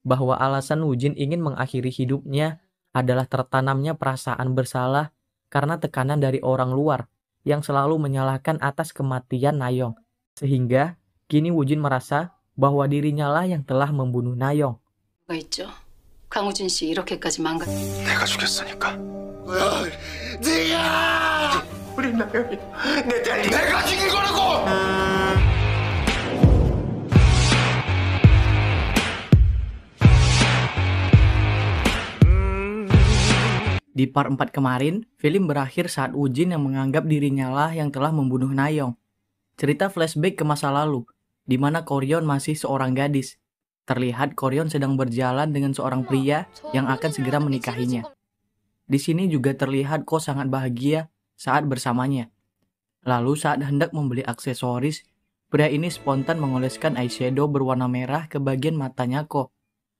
bahwa alasan Wujin ingin mengakhiri hidupnya adalah tertanamnya perasaan bersalah karena tekanan dari orang luar yang selalu menyalahkan atas kematian Nayong. Sehingga kini Wujin merasa bahwa dirinya lah yang telah membunuh Nayong. 가 있죠. 강우진 씨 이렇게까지 망가. 내가 죽였으니까. 네가! 우리 나영이 내 딸이 내가 죽인 거라고! Di part 4 kemarin, film berakhir saat Wujin yang menganggap dirinya lah yang telah membunuh Nayong. Cerita flashback ke masa lalu, di mana Koryon masih seorang gadis. Terlihat Koryon sedang berjalan dengan seorang pria yang akan segera menikahinya. Di sini juga terlihat Ko sangat bahagia saat bersamanya. Lalu saat hendak membeli aksesoris, pria ini spontan mengoleskan eyeshadow berwarna merah ke bagian matanya Ko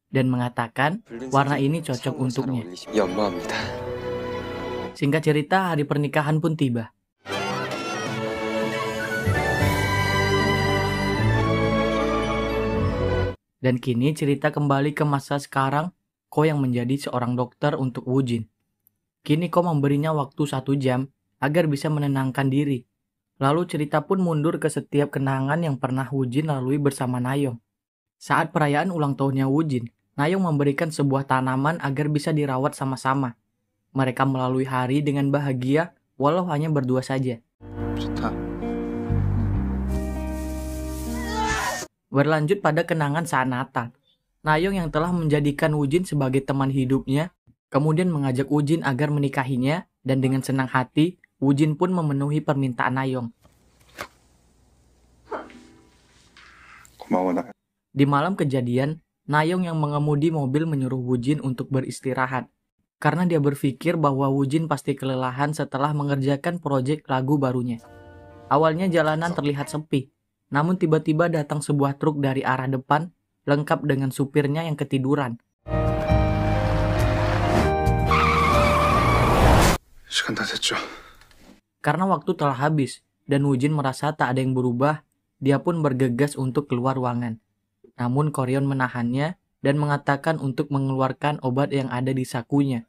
dan mengatakan warna ini cocok untuknya. Singkat cerita, hari pernikahan pun tiba. Dan kini cerita kembali ke masa sekarang, Ko yang menjadi seorang dokter untuk Wujin. Kini Ko memberinya waktu 1 jam agar bisa menenangkan diri. Lalu cerita pun mundur ke setiap kenangan yang pernah Wujin lalui bersama Nayong. Saat perayaan ulang tahunnya Wujin, Nayong memberikan sebuah tanaman agar bisa dirawat sama-sama. Mereka melalui hari dengan bahagia, walau hanya berdua saja. Berlanjut pada kenangan saat Natal. Nayong yang telah menjadikan Wujin sebagai teman hidupnya, kemudian mengajak Wujin agar menikahinya, dan dengan senang hati, Wujin pun memenuhi permintaan Nayong. Di malam kejadian, Nayong yang mengemudi mobil menyuruh Wujin untuk beristirahat. Karena dia berpikir bahwa Wujin pasti kelelahan setelah mengerjakan proyek lagu barunya. Awalnya jalanan terlihat sepi, namun tiba-tiba datang sebuah truk dari arah depan, lengkap dengan supirnya yang ketiduran. Karena waktu telah habis, dan Wujin merasa tak ada yang berubah, dia pun bergegas untuk keluar ruangan. Namun Koryon menahannya dan mengatakan untuk mengeluarkan obat yang ada di sakunya.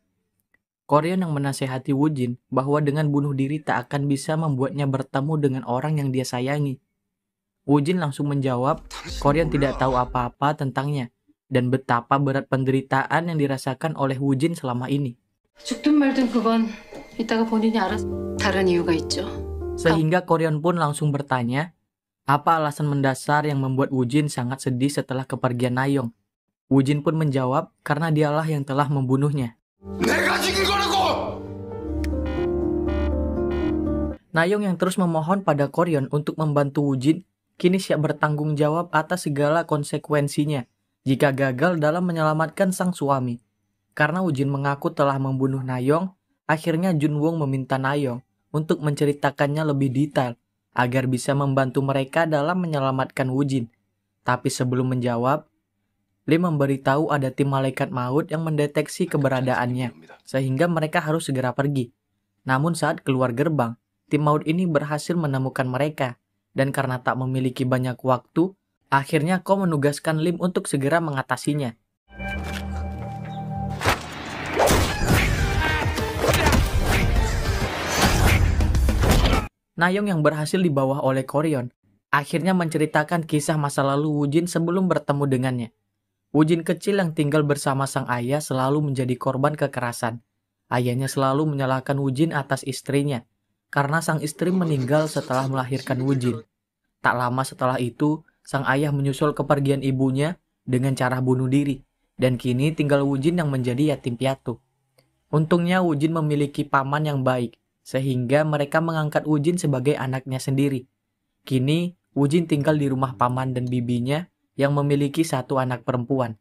Koryon yang menasehati Wujin bahwa dengan bunuh diri tak akan bisa membuatnya bertemu dengan orang yang dia sayangi. Wujin langsung menjawab, Koryon tidak tahu apa-apa tentangnya, dan betapa berat penderitaan yang dirasakan oleh Wujin selama ini. 죽든 말든 그건 이따가 본인이 알아서. 다른 이유가 있죠. Sehingga Koryon pun langsung bertanya, apa alasan mendasar yang membuat Wujin sangat sedih setelah kepergian Nayong? Wujin pun menjawab, karena dialah yang telah membunuhnya. Nayong yang terus memohon pada Koryon untuk membantu Wujin, kini siap bertanggung jawab atas segala konsekuensinya jika gagal dalam menyelamatkan sang suami. Karena Wujin mengaku telah membunuh Nayong, akhirnya Junwon meminta Nayong untuk menceritakannya lebih detail agar bisa membantu mereka dalam menyelamatkan Wujin. Tapi sebelum menjawab, Lee memberitahu ada tim malaikat maut yang mendeteksi keberadaannya, sehingga mereka harus segera pergi. Namun saat keluar gerbang, tim maut ini berhasil menemukan mereka, dan karena tak memiliki banyak waktu, akhirnya Ko menugaskan Lim untuk segera mengatasinya. Nayong yang berhasil dibawa oleh Koryon, akhirnya menceritakan kisah masa lalu Wujin sebelum bertemu dengannya. Wujin kecil yang tinggal bersama sang ayah selalu menjadi korban kekerasan. Ayahnya selalu menyalahkan Wujin atas istrinya, karena sang istri meninggal setelah melahirkan Wujin. Tak lama setelah itu, sang ayah menyusul kepergian ibunya dengan cara bunuh diri, dan kini tinggal Wujin yang menjadi yatim piatu. Untungnya Wujin memiliki paman yang baik, sehingga mereka mengangkat Wujin sebagai anaknya sendiri. Kini, Wujin tinggal di rumah paman dan bibinya yang memiliki 1 anak perempuan.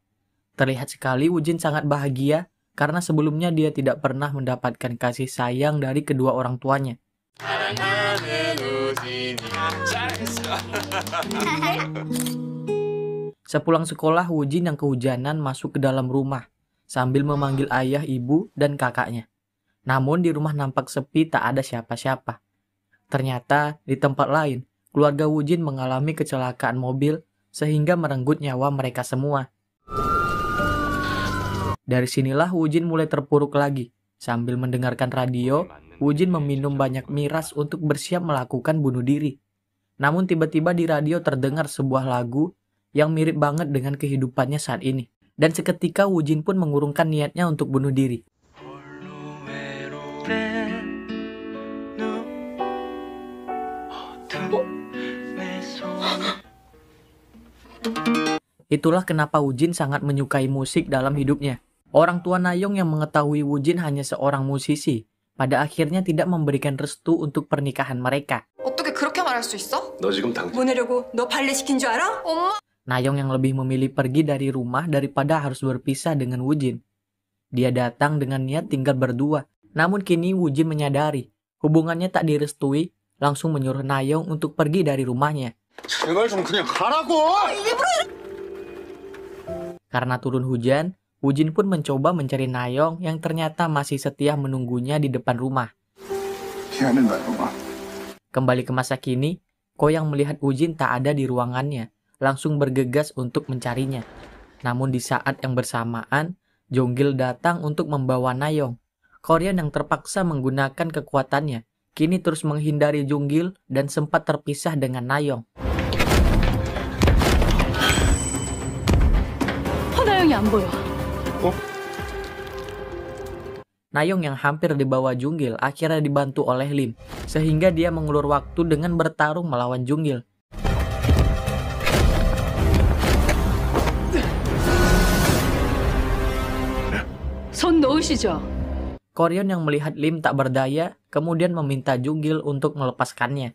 Terlihat sekali Wujin sangat bahagia karena sebelumnya dia tidak pernah mendapatkan kasih sayang dari kedua orang tuanya. Sepulang sekolah, Wujin yang kehujanan masuk ke dalam rumah sambil memanggil ayah, ibu, dan kakaknya. Namun di rumah nampak sepi, tak ada siapa-siapa. Ternyata di tempat lain, keluarga Wujin mengalami kecelakaan mobil sehingga merenggut nyawa mereka semua. Dari sinilah Woo-jin mulai terpuruk lagi. Sambil mendengarkan radio, Woo-jin meminum banyak miras untuk bersiap melakukan bunuh diri. Namun tiba-tiba di radio terdengar sebuah lagu yang mirip banget dengan kehidupannya saat ini. Dan seketika Woo-jin pun mengurungkan niatnya untuk bunuh diri. Itulah kenapa Woo-jin sangat menyukai musik dalam hidupnya. Orang tua Nayeong yang mengetahui Woo-jin hanya seorang musisi, pada akhirnya tidak memberikan restu untuk pernikahan mereka. 어떻게 그렇게 말할 수 있어? 너 지금 당장 보내려고 너 발레 시킨 줄 알아? 엄마! Nayeong yang lebih memilih pergi dari rumah daripada harus berpisah dengan Woo-jin. Dia datang dengan niat tinggal berdua, namun kini Woo-jin menyadari hubungannya tak direstui, langsung menyuruh Nayeong untuk pergi dari rumahnya. 제발 좀 그냥 가라고. Karena turun hujan, Woo-jin pun mencoba mencari Nayeong yang ternyata masih setia menunggunya di depan rumah. 미안해 나영아. Kembali ke masa kini, Ko yang melihat Woo-jin tak ada di ruangannya, langsung bergegas untuk mencarinya. Namun di saat yang bersamaan, Jong-gil datang untuk membawa Nayeong. Korean yang terpaksa menggunakan kekuatannya, kini terus menghindari Jong-gil dan sempat terpisah dengan Nayeong. 허나영이 안 보여. Nayeong yang hampir dibawa Jong-gil akhirnya dibantu oleh Lim, sehingga dia mengulur waktu dengan bertarung melawan Jong-gil. 손 놓으시죠. Korean yang melihat Lim tak berdaya, kemudian meminta Jong-gil untuk melepaskannya.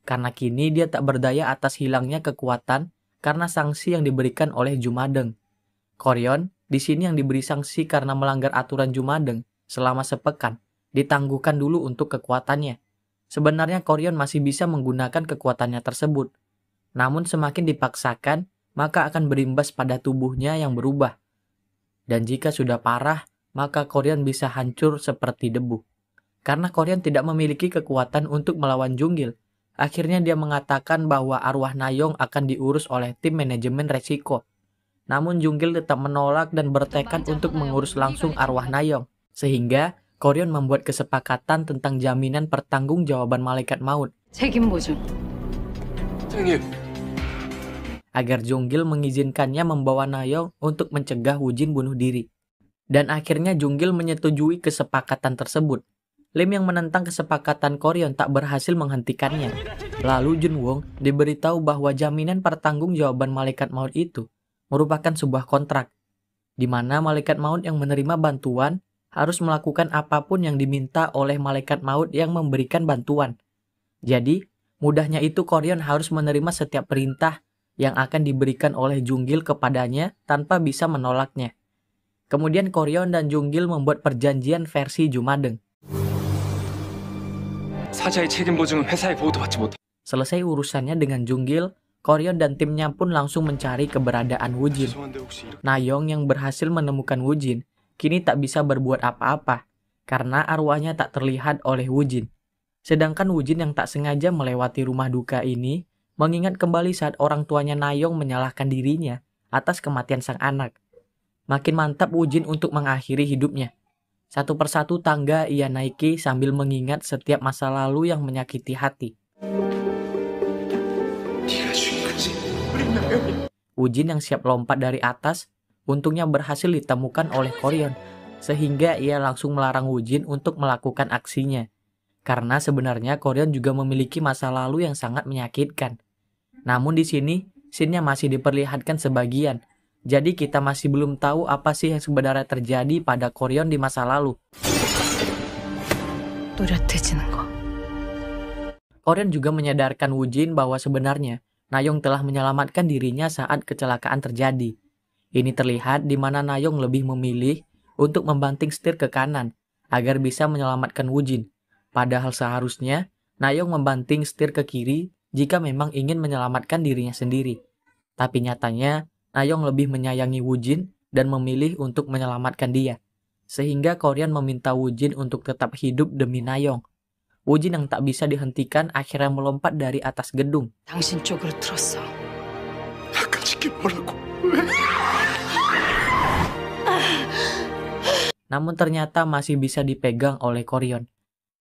Karena kini dia tak berdaya atas hilangnya kekuatan karena sanksi yang diberikan oleh Jumadeng. Korean di sini yang diberi sanksi karena melanggar aturan Jumadeng selama sepekan, ditangguhkan dulu untuk kekuatannya. Sebenarnya Korean masih bisa menggunakan kekuatannya tersebut. Namun semakin dipaksakan, maka akan berimbas pada tubuhnya yang berubah. Dan jika sudah parah, maka Korean bisa hancur seperti debu. Karena Korean tidak memiliki kekuatan untuk melawan Jong-gil, akhirnya dia mengatakan bahwa arwah Nayeong akan diurus oleh tim manajemen resiko. Namun Jong-gil tetap menolak dan bertekad untuk mengurus langsung arwah Nayeong. Sehingga Korean membuat kesepakatan tentang jaminan pertanggungjawaban malaikat maut. 책임 보증. 선생님. Agar Jong-gil mengizinkannya membawa Nayeong untuk mencegah Woo-jin bunuh diri. Dan akhirnya Jong-gil menyetujui kesepakatan tersebut. Lim yang menentang kesepakatan Korean tak berhasil menghentikannya. Lalu Jun-won diberitahu bahwa jaminan pertanggungjawaban malaikat maut itu merupakan sebuah kontrak, di mana malaikat maut yang menerima bantuan harus melakukan apapun yang diminta oleh malaikat maut yang memberikan bantuan. Jadi, mudahnya itu Korean harus menerima setiap perintah yang akan diberikan oleh Jong-gil kepadanya tanpa bisa menolaknya. Kemudian Korean dan Jong-gil membuat perjanjian versi Jumadeng. 사자의 책임 보증은 회사에 보고도 받지 못해. Selesai urusannya dengan Jong-gil, Korean dan timnya pun langsung mencari keberadaan Woo-jin. 죄송한데 혹시 이렇게 Nayeong yang berhasil menemukan Woo-jin kini tak bisa berbuat apa-apa karena arwahnya tak terlihat oleh Woo-jin. Sedangkan Woo-jin yang tak sengaja melewati rumah duka ini mengingat kembali saat orang tuanya Nayeong menyalahkan dirinya atas kematian sang anak. Makin mantap Woo-jin untuk mengakhiri hidupnya. Satu persatu tangga ia naiki sambil mengingat setiap masa lalu yang menyakiti hati. 네가 죽인 거지. 우리 나영이. Woo-jin yang siap lompat dari atas, untungnya berhasil ditemukan oleh Korean, sehingga ia langsung melarang Woo-jin untuk melakukan aksinya. Karena sebenarnya Korean juga memiliki masa lalu yang sangat menyakitkan. Namun di sini, scene-nya masih diperlihatkan sebagian. Jadi kita masih belum tahu apa sih yang sebenarnya terjadi pada Korean di masa lalu. 또렷해지는 거. Korean juga menyadarkan Woo-jin bahwa sebenarnya Nayeong telah menyelamatkan dirinya saat kecelakaan terjadi. Ini terlihat di mana Nayeong lebih memilih untuk membanting setir ke kanan agar bisa menyelamatkan Woo-jin. Padahal seharusnya Nayeong membanting setir ke kiri jika memang ingin menyelamatkan dirinya sendiri. Tapi nyatanya Nayeong lebih menyayangi Woo-jin dan memilih untuk menyelamatkan dia. Sehingga Korean meminta Woo-jin untuk tetap hidup demi Nayeong. Woo-jin yang tak bisa dihentikan akhirnya melompat dari atas gedung. 당신 쪽으로 틀었어. 나까지 뭐라고? namun ternyata masih bisa dipegang oleh Koryon.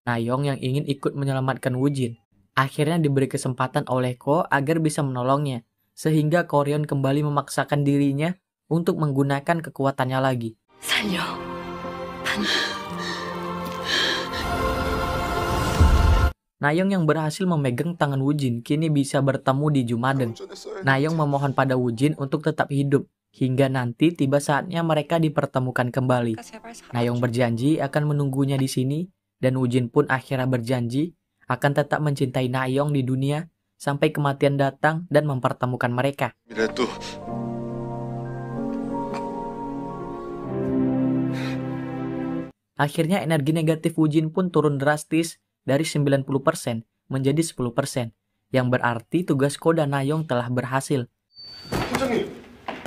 Nayong yang ingin ikut menyelamatkan Wujin akhirnya diberi kesempatan oleh Ko agar bisa menolongnya, sehingga Koryon kembali memaksakan dirinya untuk menggunakan kekuatannya lagi. 살려. Nayong yang berhasil memegang tangan Wujin kini bisa bertemu di Jumadeng. Nayong memohon pada Wujin untuk tetap hidup, hingga nanti tiba saatnya mereka dipertemukan kembali. Nayong berjanji akan menunggunya di sini, dan Wujin pun akhirnya berjanji akan tetap mencintai Nayong di dunia sampai kematian datang dan mempertemukan mereka. 이래도 Akhirnya energi negatif Wujin pun turun drastis dari 90% menjadi 10%, yang berarti tugas Ko dan Nayong telah berhasil. 팀장님,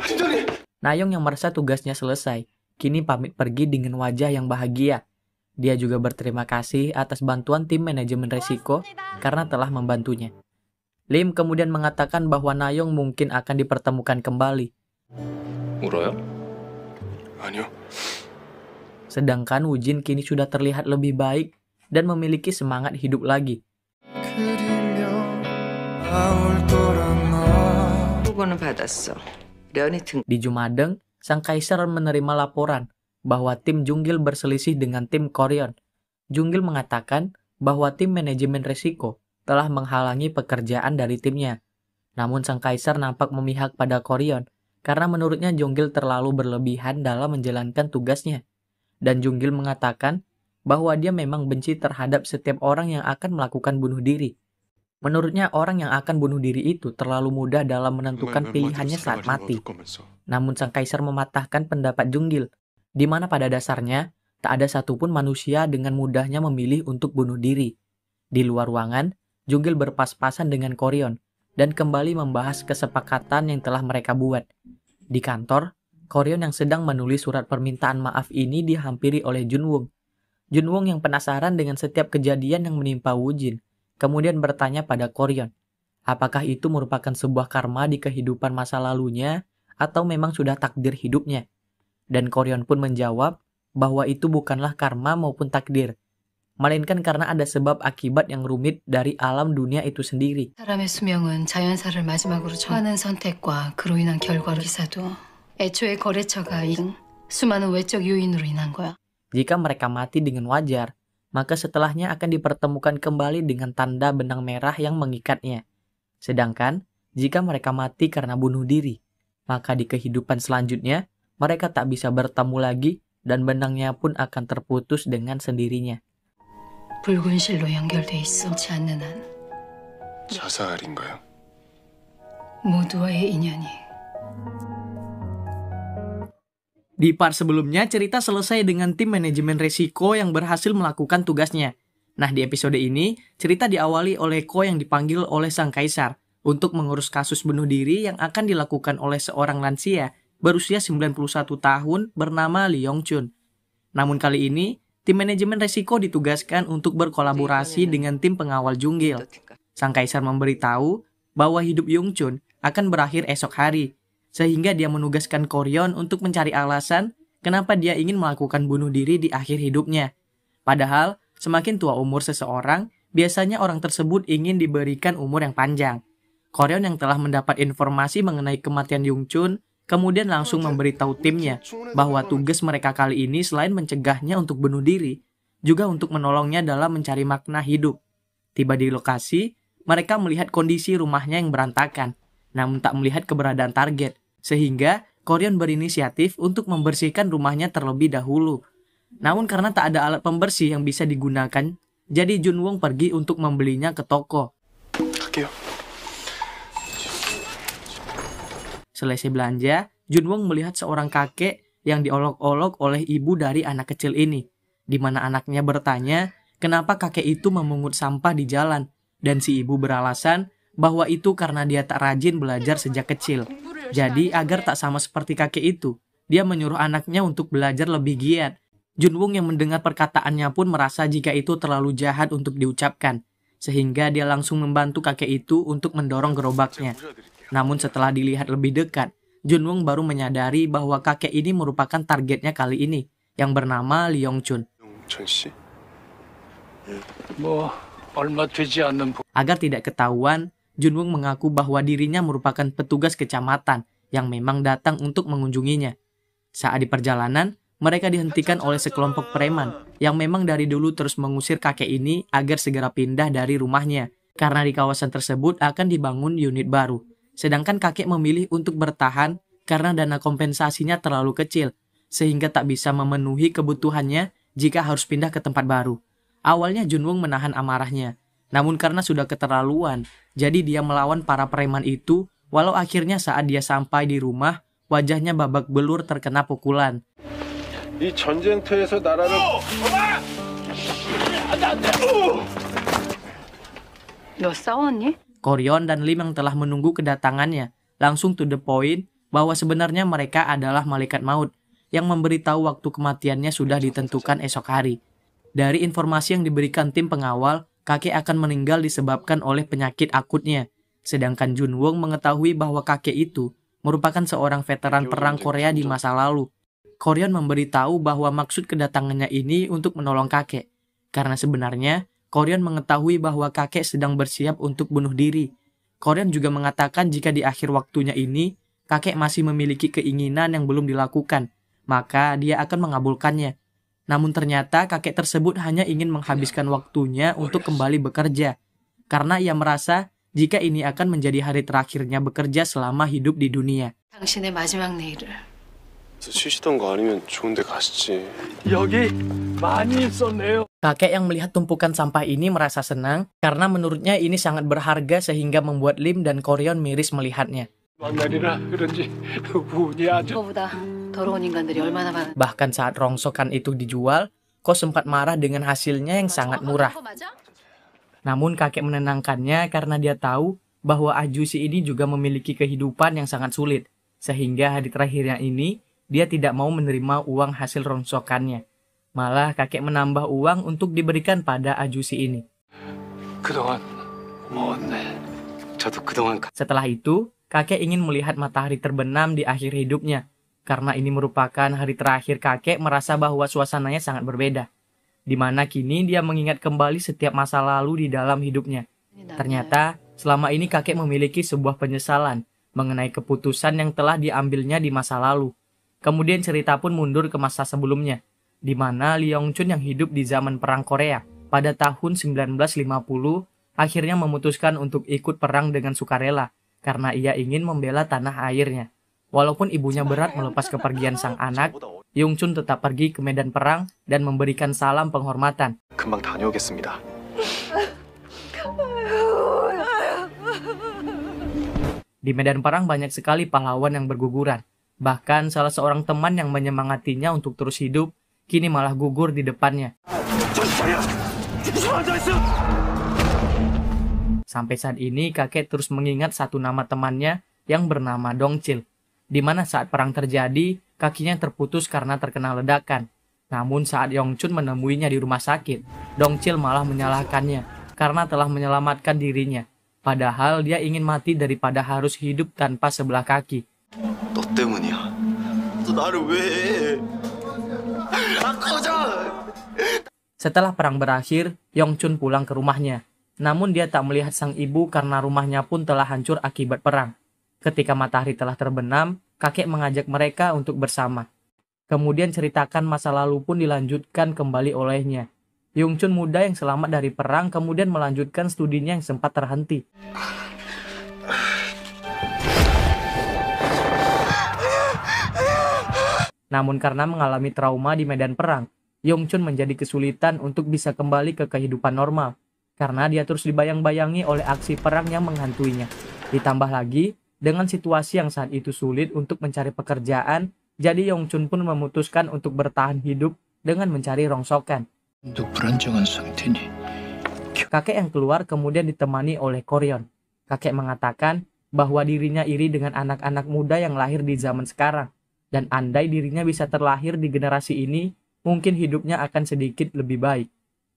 팀장님. Nayong yang merasa tugasnya selesai, kini pamit pergi dengan wajah yang bahagia. Dia juga berterima kasih atas bantuan tim manajemen resiko karena telah membantunya. Lim kemudian mengatakan bahwa Nayong mungkin akan dipertemukan kembali. 울어요? 아니요. Sedangkan Wujin kini sudah terlihat lebih baik dan memiliki semangat hidup lagi. 보고는 받았어. 련이 등 Di Jumadeng, sang kaisar menerima laporan bahwa tim Junggil berselisih dengan tim Koryon. Junggil mengatakan bahwa tim manajemen resiko telah menghalangi pekerjaan dari timnya. Namun sang kaisar nampak memihak pada Koryon karena menurutnya Junggil terlalu berlebihan dalam menjalankan tugasnya. Dan Junggil mengatakan bahwa dia memang benci terhadap setiap orang yang akan melakukan bunuh diri. Menurutnya orang yang akan bunuh diri itu terlalu mudah dalam menentukan pilihannya saat mati. Namun sang kaisar mematahkan pendapat Junggil, di mana pada dasarnya tak ada satupun manusia dengan mudahnya memilih untuk bunuh diri. Di luar ruangan, Junggil berpas-pasan dengan Koryon dan kembali membahas kesepakatan yang telah mereka buat. Di kantor, Koryon yang sedang menulis surat permintaan maaf ini dihampiri oleh Junwong. Junwong yang penasaran dengan setiap kejadian yang menimpa Wujin, kemudian bertanya pada Koryon, apakah itu merupakan sebuah karma di kehidupan masa lalunya atau memang sudah takdir hidupnya? Dan Koryon pun menjawab bahwa itu bukanlah karma maupun takdir, melainkan karena ada sebab akibat yang rumit dari alam dunia itu sendiri. 사람의 수명은 자연사를 마지막으로 정하는 선택과 그로 인한 결과로 기사도 애초에 거래처가 수많은 외적 요인으로 인한 거야. Jika mereka mati dengan wajar, maka setelahnya akan dipertemukan kembali dengan tanda benang merah yang mengikatnya. Sedangkan, jika mereka mati karena bunuh diri, maka di kehidupan selanjutnya, mereka tak bisa bertemu lagi dan benangnya pun akan terputus dengan sendirinya. 붉은 실로 연결돼 있지 않는 한 자살인가요? 모두와의 인연이 Di part sebelumnya, cerita selesai dengan tim manajemen resiko yang berhasil melakukan tugasnya. Nah, di episode ini, cerita diawali oleh Ko yang dipanggil oleh sang kaisar untuk mengurus kasus bunuh diri yang akan dilakukan oleh seorang lansia berusia 91 tahun bernama Lee Yong-chun. Namun kali ini, tim manajemen resiko ditugaskan untuk berkolaborasi dengan tim pengawal Junggil. Sang kaisar memberitahu bahwa hidup Yong-chun akan berakhir esok hari, sehingga dia menugaskan Koryon untuk mencari alasan kenapa dia ingin melakukan bunuh diri di akhir hidupnya. Padahal, semakin tua umur seseorang, biasanya orang tersebut ingin diberikan umur yang panjang. Koryon yang telah mendapat informasi mengenai kematian Yong-chun, kemudian langsung memberitahu timnya bahwa tugas mereka kali ini selain mencegahnya untuk bunuh diri, juga untuk menolongnya dalam mencari makna hidup. Tiba di lokasi, mereka melihat kondisi rumahnya yang berantakan, namun tak melihat keberadaan target. Sehingga Koryon berinisiatif untuk membersihkan rumahnya terlebih dahulu. Namun karena tak ada alat pembersih yang bisa digunakan, jadi Junwong pergi untuk membelinya ke toko. 갈게요. Selesai belanja, Junwong melihat seorang kakek yang diolok-olok oleh ibu dari anak kecil ini, di mana anaknya bertanya kenapa kakek itu memungut sampah di jalan, dan si ibu beralasan bahwa itu karena dia tak rajin belajar sejak kecil. Jadi agar tak sama seperti kakek itu, dia menyuruh anaknya untuk belajar lebih giat. Junwong yang mendengar perkataannya pun merasa jika itu terlalu jahat untuk diucapkan, sehingga dia langsung membantu kakek itu untuk mendorong gerobaknya. Namun setelah dilihat lebih dekat, Junwong baru menyadari bahwa kakek ini merupakan targetnya kali ini, yang bernama Lee Yong-chun. 천 씨. 뭐 얼마 되지 않는 Agar tidak ketahuan, Junwoong mengaku bahwa dirinya merupakan petugas kecamatan yang memang datang untuk mengunjunginya. Saat di perjalanan, mereka dihentikan oleh sekelompok preman yang memang dari dulu terus mengusir kakek ini agar segera pindah dari rumahnya, karena di kawasan tersebut akan dibangun unit baru. Sedangkan kakek memilih untuk bertahan karena dana kompensasinya terlalu kecil, sehingga tak bisa memenuhi kebutuhannya jika harus pindah ke tempat baru. Awalnya Junwoong menahan amarahnya, namun karena sudah keterlaluan, jadi dia melawan para preman itu, walau akhirnya saat dia sampai di rumah, wajahnya babak belur terkena pukulan. 이 전쟁터에서 나라를 너 싸웠니? Koryon dan Lim yang telah menunggu kedatangannya langsung to the point bahwa sebenarnya mereka adalah malaikat maut yang memberitahu waktu kematiannya sudah ditentukan esok hari. Dari informasi yang diberikan tim pengawal, kakek akan meninggal disebabkan oleh penyakit akutnya. Sedangkan Junwoong mengetahui bahwa kakek itu merupakan seorang veteran perang Korea di masa lalu. Koryon memberitahu bahwa maksud kedatangannya ini untuk menolong kakek. Karena sebenarnya, Koryon mengetahui bahwa kakek sedang bersiap untuk bunuh diri. Koryon juga mengatakan jika di akhir waktunya ini, kakek masih memiliki keinginan yang belum dilakukan, maka dia akan mengabulkannya. Namun ternyata kakek tersebut hanya ingin menghabiskan waktunya untuk kembali bekerja. Karena ia merasa jika ini akan menjadi hari terakhirnya bekerja selama hidup di dunia. 당신의 마지막 내일을. 쉬시던 거 아니면 좋은 데 가시지. 여기 많이 있었네요. Kakek yang melihat tumpukan sampah ini merasa senang karena menurutnya ini sangat berharga sehingga membuat Lim dan Koryon miris melihatnya. 만날이라 그런지 운이 아주 그거보다 더러운 인간들이 얼마나 많은. Bahkan saat rongsokan itu dijual, Ko sempat marah dengan hasilnya yang sangat murah. Namun kakek menenangkannya karena dia tahu bahwa Ajusi ini juga memiliki kehidupan yang sangat sulit. Sehingga hari terakhirnya ini, dia tidak mau menerima uang hasil rongsokannya. Malah kakek menambah uang untuk diberikan pada Ajusi ini. 그동안 고마웠네. 저도 그동안 Setelah itu, kakek ingin melihat matahari terbenam di akhir hidupnya. Karena ini merupakan hari terakhir kakek merasa bahwa suasananya sangat berbeda. Di mana kini dia mengingat kembali setiap masa lalu di dalam hidupnya. Ternyata, selama ini kakek memiliki sebuah penyesalan mengenai keputusan yang telah diambilnya di masa lalu. Kemudian cerita pun mundur ke masa sebelumnya, di mana Lee Yong-chun yang hidup di zaman Perang Korea pada tahun 1950 akhirnya memutuskan untuk ikut perang dengan sukarela karena ia ingin membela tanah airnya. Walaupun ibunya berat melepas kepergian sang anak, Yong-chun tetap pergi ke medan perang dan memberikan salam penghormatan. 금방 다녀오겠습니다. Di medan perang banyak sekali pahlawan yang berguguran. Bahkan salah seorang teman yang menyemangatinya untuk terus hidup, kini malah gugur di depannya. Sampai saat ini kakek terus mengingat satu nama temannya yang bernama Dongchil, di mana saat perang terjadi, kakinya terputus karena terkena ledakan. Namun saat Yong-chun menemuinya di rumah sakit, Dongchil malah menyalahkannya karena telah menyelamatkan dirinya. Padahal dia ingin mati daripada harus hidup tanpa sebelah kaki. 너 때문이야. 너 나를 왜 해? 꺼져! Setelah perang berakhir, Yong-chun pulang ke rumahnya. Namun dia tak melihat sang ibu karena rumahnya pun telah hancur akibat perang. Ketika matahari telah terbenam, kakek mengajak mereka untuk bersama. Kemudian ceritakan masa lalu pun dilanjutkan kembali olehnya. Yong-chun muda yang selamat dari perang kemudian melanjutkan studinya yang sempat terhenti. Namun karena mengalami trauma di medan perang, Yong-chun menjadi kesulitan untuk bisa kembali ke kehidupan normal. Karena dia terus dibayang-bayangi oleh aksi perang yang menghantuinya. Ditambah lagi, dengan situasi yang saat itu sulit untuk mencari pekerjaan, jadi Yong-chun pun memutuskan untuk bertahan hidup dengan mencari rongsokan. 또 불안정한 상태니 Kakek yang keluar kemudian ditemani oleh Koryon. Kakek mengatakan bahwa dirinya iri dengan anak-anak muda yang lahir di zaman sekarang. Dan andai dirinya bisa terlahir di generasi ini, mungkin hidupnya akan sedikit lebih baik.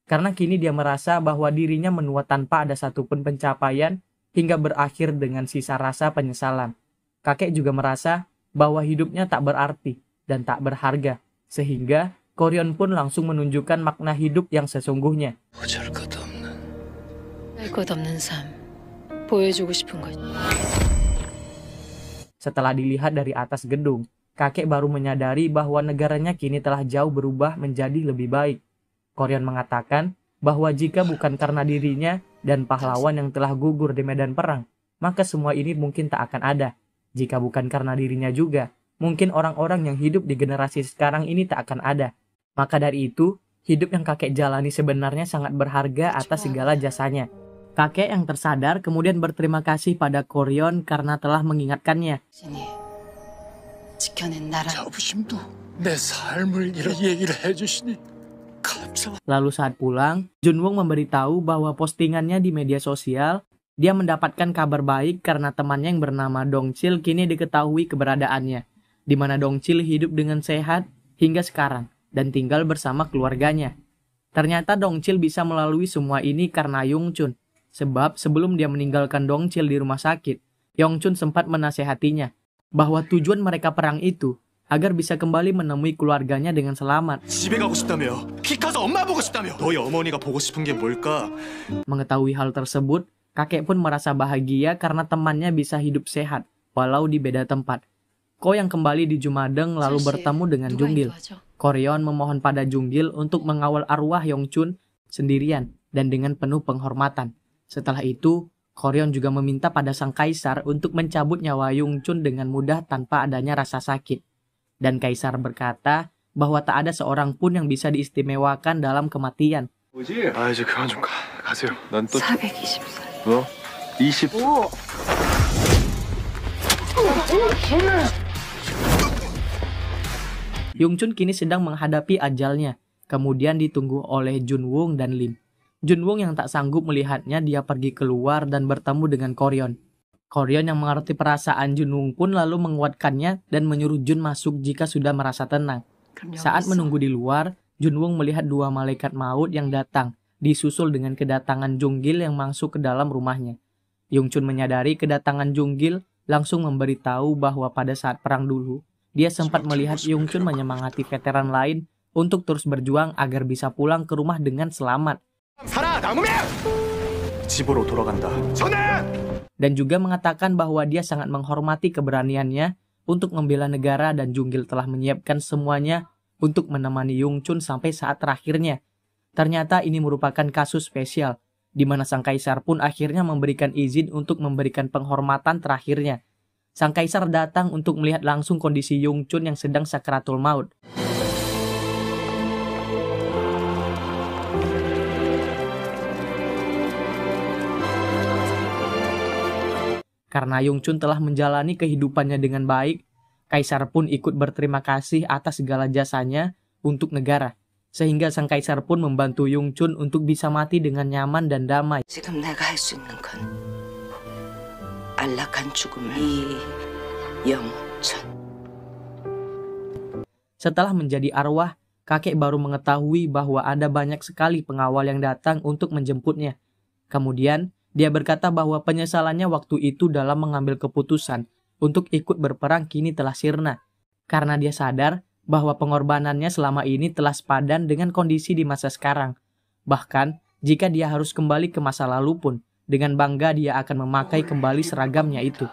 Karena kini dia merasa bahwa dirinya menua tanpa ada satupun pencapaian hingga berakhir dengan sisa rasa penyesalan. Kakek juga merasa bahwa hidupnya tak berarti dan tak berharga, sehingga Koryon pun langsung menunjukkan makna hidup yang sesungguhnya. 할 것 없는 삶 보여주고 싶은 거지. Setelah dilihat dari atas gedung, kakek baru menyadari bahwa negaranya kini telah jauh berubah menjadi lebih baik. Koryon mengatakan bahwa jika bukan karena dirinya dan pahlawan yang telah gugur di medan perang, maka semua ini mungkin tak akan ada. Jika bukan karena dirinya juga, mungkin orang-orang yang hidup di generasi sekarang ini tak akan ada. Maka dari itu, hidup yang kakek jalani sebenarnya sangat berharga atas segala jasanya. Kakek yang tersadar kemudian berterima kasih pada Koryon karena telah mengingatkannya. 신이 지켜낸 나라. 자부심도 내 삶을 이런 얘기를 해주시니 감사합니다. Lalu saat pulang, Junwoo memberitahu bahwa postingannya di media sosial, dia mendapatkan kabar baik karena temannya yang bernama Dongchil kini diketahui keberadaannya, di mana Dongchil hidup dengan sehat hingga sekarang dan tinggal bersama keluarganya. Ternyata Dongchil bisa melalui semua ini karena Yongchun. Sebab sebelum dia meninggalkan Dongchil di rumah sakit, Yongchun sempat menasehatinya bahwa tujuan mereka perang itu agar bisa kembali menemui keluarganya dengan selamat. 집에 가고 싶다며. 키 커서 엄마 보고 싶다며. 너희 어머니가 보고 싶은 게 뭘까? Mengetahui hal tersebut, kakek pun merasa bahagia karena temannya bisa hidup sehat walau di beda tempat. Ko yang kembali di Jumadeng lalu bertemu dengan Junggil. Koryon memohon pada Junggil untuk mengawal arwah Yongchun sendirian dan dengan penuh penghormatan. Setelah itu, Koryon juga meminta pada sang kaisar untuk mencabut nyawa Yongchun dengan mudah tanpa adanya rasa sakit. Dan kaisar berkata bahwa tak ada seorang pun yang bisa diistimewakan dalam kematian. 뭐지? 아 이제 그만 좀 가세요. 난 또 420살. 뭐? 20. Yongchun kini sedang menghadapi ajalnya, kemudian ditunggu oleh Junwoo dan Lim. Junwoo yang tak sanggup melihatnya, dia pergi keluar dan bertemu dengan Koryon. Koryon yang mengerti perasaan Junwoo pun lalu menguatkannya dan menyuruh Jun masuk jika sudah merasa tenang. Saat menunggu di luar, Junwoo melihat dua malaikat maut yang datang, disusul dengan kedatangan Junggil yang masuk ke dalam rumahnya. Yongchun menyadari kedatangan Junggil, langsung memberitahu bahwa pada saat perang dulu, dia sempat melihat Yongchun menyemangati veteran lain untuk terus berjuang agar bisa pulang ke rumah dengan selamat. 살아남으면 집으로 돌아간다. 전해! Dan juga mengatakan bahwa dia sangat menghormati keberaniannya untuk membela negara dan Junggil telah menyiapkan semuanya untuk menemani Yongchun sampai saat terakhirnya. Ternyata ini merupakan kasus spesial, di mana sang kaisar pun akhirnya memberikan izin untuk memberikan penghormatan terakhirnya. Sang kaisar datang untuk melihat langsung kondisi Yongchun yang sedang sakratul maut. Karena Yongchun telah menjalani kehidupannya dengan baik, kaisar pun ikut berterima kasih atas segala jasanya untuk negara. Sehingga sang kaisar pun membantu Yongchun untuk bisa mati dengan nyaman dan damai. 지금 내가 할 수 있는 건 안락한 죽음을 이영춘. Setelah menjadi arwah, kakek baru mengetahui bahwa ada banyak sekali pengawal yang datang untuk menjemputnya. Kemudian, dia berkata bahwa penyesalannya waktu itu dalam mengambil keputusan untuk ikut berperang kini telah sirna. Karena dia sadar bahwa pengorbanannya selama ini telah sepadan dengan kondisi di masa sekarang. Bahkan, jika dia harus kembali ke masa lalu pun, dengan bangga dia akan memakai kembali seragamnya itu.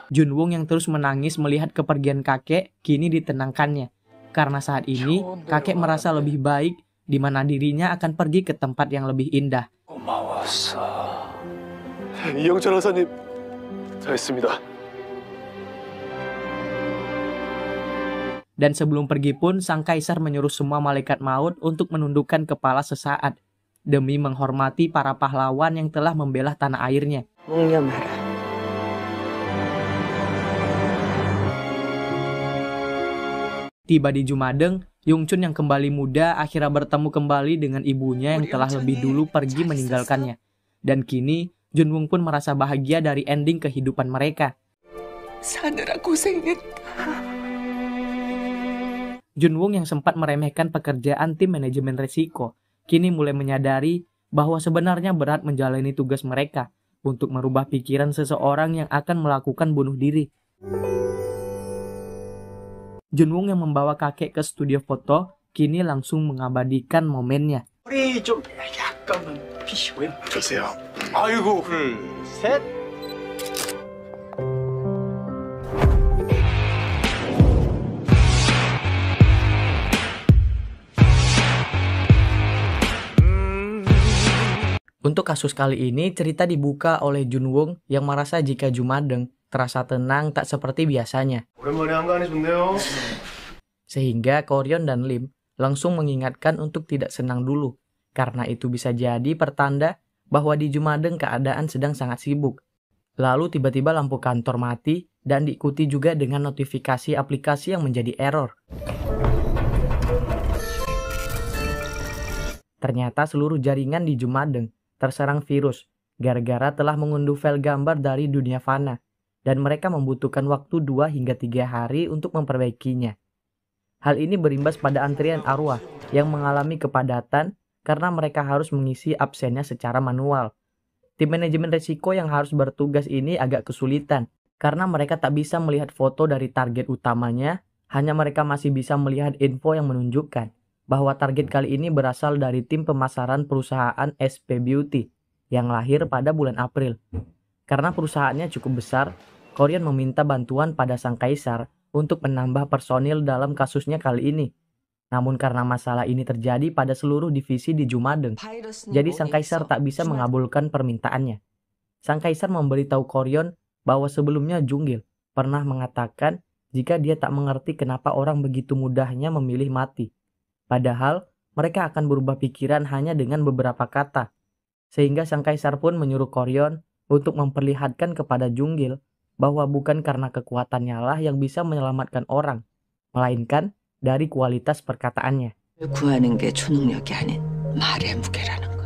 Junwoo yang terus menangis melihat kepergian kakek kini ditenangkannya. Karena saat ini, kakek merasa lebih baik, di mana dirinya akan pergi ke tempat yang lebih indah. 고마웠어. 이영철 하사님 잘했습니다. Dan sebelum pergi pun, sang kaisar menyuruh semua malaikat maut untuk menundukkan kepala sesaat, demi menghormati para pahlawan yang telah membela tanah airnya. 묵념하라. Tiba di Jumadeng, Yongchun yang kembali muda akhirnya bertemu kembali dengan ibunya yang telah lebih dulu pergi meninggalkannya. Dan kini, Junwoo pun merasa bahagia dari ending kehidupan mereka. 사느라 고생했다. Junwoo yang sempat meremehkan pekerjaan tim manajemen risiko, kini mulai menyadari bahwa sebenarnya berat menjalani tugas mereka untuk merubah pikiran seseorang yang akan melakukan bunuh diri. Junwoo yang membawa kakek ke studio foto, kini langsung mengabadikan momennya. 우리 좀 약간만 피시고요. 주세요. 아이고. 둘, 셋. Untuk kasus kali ini, cerita dibuka oleh Junwoo yang merasa jika Jumadeng terasa tenang tak seperti biasanya. 오랜만에 한가하니 좋네요. Sehingga Koryon dan Lim langsung mengingatkan untuk tidak senang dulu, karena itu bisa jadi pertanda bahwa di Jumadeng keadaan sedang sangat sibuk. Lalu tiba-tiba lampu kantor mati dan diikuti juga dengan notifikasi aplikasi yang menjadi error. Ternyata seluruh jaringan di Jumadeng terserang virus gara-gara telah mengunduh file gambar dari dunia fana dan mereka membutuhkan waktu 2 hingga 3 hari untuk memperbaikinya. Hal ini berimbas pada antrian arwah yang mengalami kepadatan karena mereka harus mengisi absennya secara manual. Tim manajemen risiko yang harus bertugas ini agak kesulitan karena mereka tak bisa melihat foto dari target utamanya, hanya mereka masih bisa melihat info yang menunjukkan bahwa target kali ini berasal dari tim pemasaran perusahaan SP Beauty yang lahir pada bulan April. Karena perusahaannya cukup besar, Koryon meminta bantuan pada sang kaisar untuk menambah personil dalam kasusnya kali ini. Namun karena masalah ini terjadi pada seluruh divisi di Jumadeng, jadi sang kaisar tak bisa mengabulkan permintaannya. Sang kaisar memberitahu Koryon bahwa sebelumnya Junggil pernah mengatakan jika dia tak mengerti kenapa orang begitu mudahnya memilih mati. Padahal mereka akan berubah pikiran hanya dengan beberapa kata. Sehingga sang kaisar pun menyuruh Koryon untuk memperlihatkan kepada Junggil bahwa bukan karena kekuatannya lah yang bisa menyelamatkan orang, melainkan dari kualitas perkataannya. 구하는 게 초능력이 아닌 말의 무게라는 거.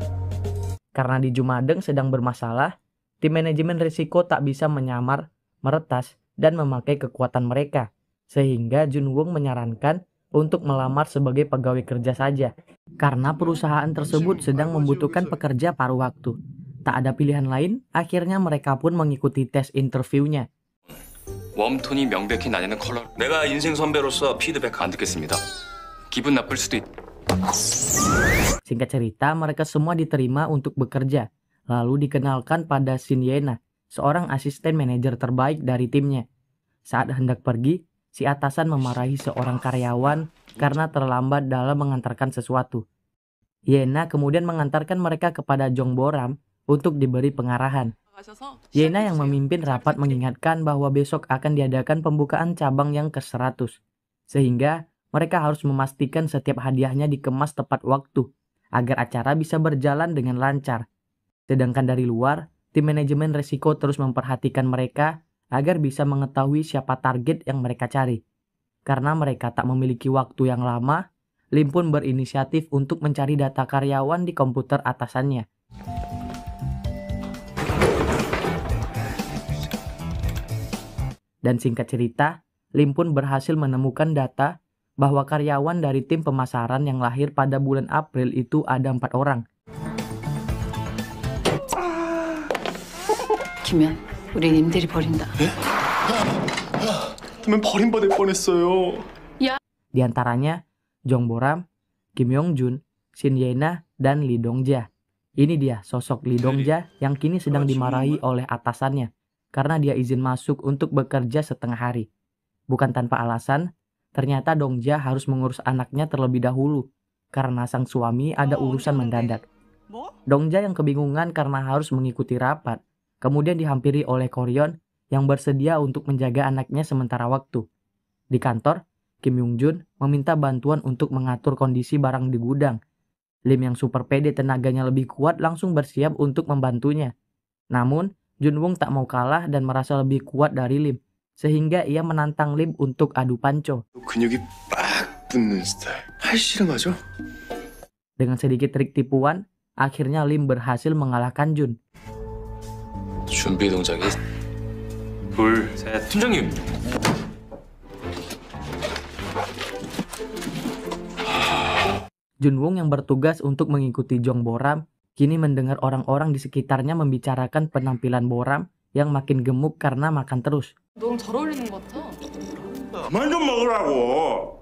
Karena di Jumadeng sedang bermasalah, tim manajemen risiko tak bisa menyamar, meretas, dan memakai kekuatan mereka. Sehingga Junwoo menyarankan untuk melamar sebagai pegawai kerja saja. Karena perusahaan tersebut sedang membutuhkan pekerja paruh waktu. Tak ada pilihan lain, akhirnya mereka pun mengikuti tes interviewnya. 웜톤이 명백히 나뉘는 컬러. 내가 인생 선배로서 피드백 안 듣겠습니다. 기분 나쁠 수도 있. Singkat cerita, mereka semua diterima untuk bekerja. Lalu dikenalkan pada Shin Yena, seorang asisten manajer terbaik dari timnya. Saat hendak pergi, si atasan memarahi seorang karyawan karena terlambat dalam mengantarkan sesuatu. Yena kemudian mengantarkan mereka kepada Jong Boram untuk diberi pengarahan. Yena yang memimpin rapat mengingatkan bahwa besok akan diadakan pembukaan cabang yang ke-100. Sehingga mereka harus memastikan setiap hadiahnya dikemas tepat waktu agar acara bisa berjalan dengan lancar. Sedangkan dari luar, tim manajemen risiko terus memperhatikan mereka agar bisa mengetahui siapa target yang mereka cari. Karena mereka tak memiliki waktu yang lama, Lim pun berinisiatif untuk mencari data karyawan di komputer atasannya. Dan singkat cerita, Lim pun berhasil menemukan data bahwa karyawan dari tim pemasaran yang lahir pada bulan April itu ada 4 orang. 김현, 우리 님들이 버린다. 그러면 버림받을 뻔했어요. Di antaranya Jong Boram, Kim Yong Jun, Shin Yena, dan Lee Dongja. Ini dia sosok Lee Dongja yang kini sedang dimarahi oleh atasannya karena dia izin masuk untuk bekerja setengah hari. Bukan tanpa alasan, ternyata Dongja harus mengurus anaknya terlebih dahulu karena sang suami ada urusan mendadak. Dongja yang kebingungan karena harus mengikuti rapat, kemudian dihampiri oleh Koryon yang bersedia untuk menjaga anaknya sementara waktu. Di kantor, Kim Yong Jun meminta bantuan untuk mengatur kondisi barang di gudang. Lim yang super pede tenaganya lebih kuat langsung bersiap untuk membantunya. Namun, Junwoo tak mau kalah dan merasa lebih kuat dari Lim, sehingga ia menantang Lim untuk adu panco. 근육이 빡 붙는 스타일. 실험하죠? Dengan sedikit trik tipuan, akhirnya Lim berhasil mengalahkan Jun. 준비 동작이 둘, 셋. 팀장님. Junwoo yang bertugas untuk mengikuti Jong Boram kini mendengar orang-orang di sekitarnya membicarakan penampilan Boram yang makin gemuk karena makan terus. 너무 잘 어울리는 것 같아. 그만 좀 먹으라고.